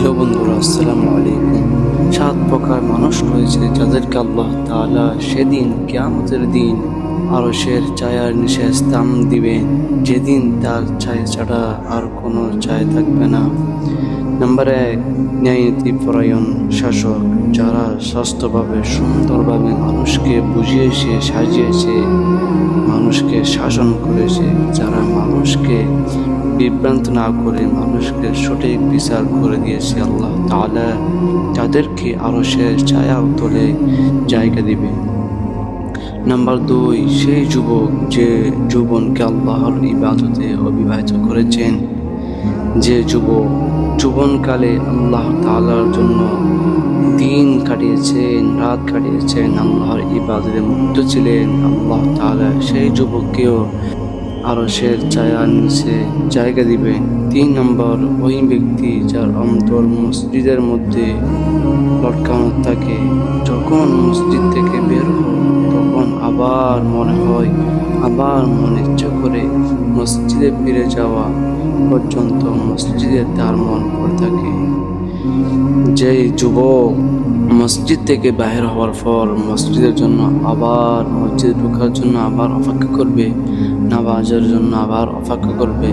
Hello বন্ধুরা, আসসালামু আলাইকুম। 7 প্রকার মানুষ রয়েছে যাদেরকে আল্লাহ তাআলা সেদিন কিয়ামতের দিন আরশের ছায়ার নিচে স্থান দিবেন, যেদিন তার ছায়া ছাড়া আর কোনো ছায়া থাকবে না। নাম্বার 1, ন্যায়নীতিপরায়ণ শাসক, যারা স্বাস্থ্যভাবে সুন্দরভাবে মানুষকে বুঝিয়েছে, সাজিয়েছে, মানুষকে শাসন করেছে, যারা মানুষকে বিভ্রান্ত না করে মানুষকে সঠিক বিচার করে দিয়েছে আল্লাহ তাআলা, তাদেরকে আরশের ছায়ার তলে জায়গা দিবে। নাম্বার 2, সেই যুবক যে যৌবনকে আল্লাহর ইবাদতে অতিবাহিত করেছেন, যে যুবক যৌবনকালে আল্লাহ তাআলার জন্য দিন কাটিয়েছেন, রাত কাটিয়েছেন, আল্লাহর ইবাদতে মুক্ত ছিলেন আল্লাহ তাআলা, সেই যুবককেও আরশের ছায়ার নিচে জায়গা দিবেন। 3 নম্বর, ওই ব্যক্তি যার অন্তর মসজিদের মধ্যে লটকানো থাকে, যখন মসজিদ থেকে বের হয় তখন আবার মনে ইচ্ছা করে মসজিদে ফিরে যাওয়া পর্যন্ত মসজিদে তার মন পড়ে থাকে। যেই যুবক মসজিদ থেকে বাহির হওয়ার পর মসজিদের জন্য মসজিদে ঢোকার জন্য আবার অপেক্ষা করবে, নামাজের জন্য আবার অপেক্ষা করবে,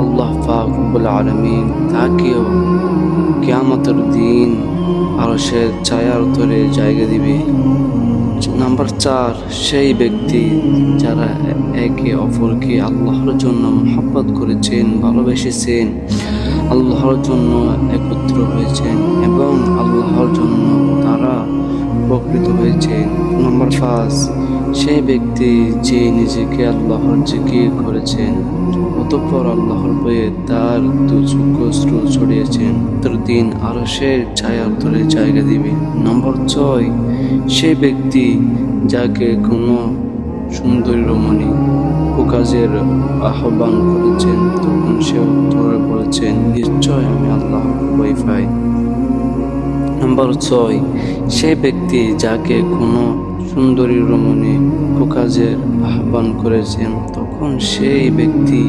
আল্লাহ পাক রব্বুল আলামিন তাকেও কিয়ামতের দিন আরশের ছায়ার তলে জায়গা দিবে। নাম্বার 4, সেই ব্যক্তি যারা একে অপরকে আল্লাহর জন্য মহব্বত করেছেন, ভালোবেসেছেন, আল্লাহর জন্য একত্র হয়েছেন এবং আল্লাহর জন্য তারা উপকৃত হয়েছেন। নাম্বার 5, সেই ব্যক্তি যে নিজেকে আল্লাহর জিকির করেছেন, অতঃপর আল্লাহর ভয়ে তার দু চক্ষু অশ্রু ছড়িয়েছেন, তার দিন আরশের ছায়ার তলে জায়গা দিবে। নম্বর 6, সেই ব্যক্তি যাকে কোনো সুন্দরী রমণী কুকাজের আহ্বান করেছেন, তখন সে উত্তরে বলেছেন, নিশ্চয় আমি আল্লাহকে ভয় পাই। নম্বর 6, সেই ব্যক্তি যাকে কোনো সুন্দরী রমণী কুকাজের আহ্বান করেছেন, তখন সেই ব্যক্তি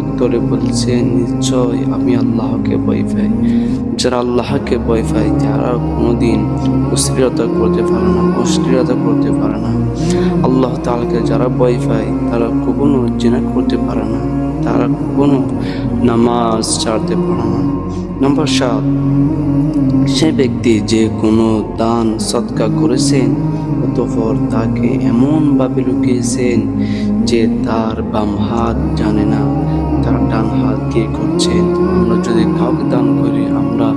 উত্তরে বলছেন, নিশ্চয় আমি আল্লাহকে ভয় পাই। যারা আল্লাহকে ভয় পায় তারা কোনোদিন অশ্লীলতা করতে পারে না, আল্লাহ তাআলাকে যারা ভয় পায় তারা কখনো জিনা করতে পারে না, তারা কখনো নামাজ ছাড়তে পারে না। নম্বর 7, সে ব্যক্তি যে কোনো দান সদকা করেছেন, অতঃপর তাকে এমনভাবে লুকিয়েছেন যে তার বাম হাত জানে না তার ডান হাত কে করছেন। আমরা যদি কাউকে দান করি, আমরা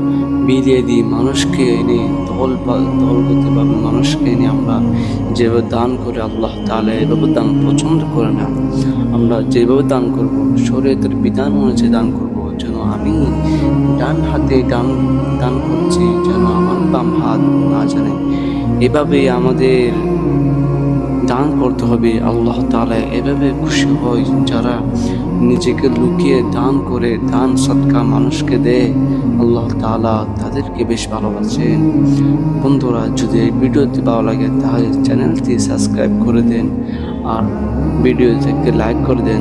মিলিয়ে দিই, মানুষকে এনে দলগতভাবে মানুষকে এনে আমরা যেভাবে দান করে আল্লাহ তাআলা এভাবে দান পছন্দ করে না। আমরা যেভাবে দান করবো শরীয়তের বিধান অনুযায়ী দান করবো, যেন আমি ডান হাতে দান করছি, যেন আমার বাম হাত না জানে। এভাবে আমাদের দান করতে হবে। আল্লাহ তাআলা এভাবে খুশি হয় যারা নিজেকে লুকিয়ে দান করে, দান সদকা মানুষকে দেয়, আল্লাহ তাআলা তাদেরকে বেশ ভালোবাসেন। বন্ধুরা, যদি এই ভিডিওটি ভালো লাগে তাহলে চ্যানেলটি সাবস্ক্রাইব করে দেন আর ভিডিওটিকে লাইক করে দেন।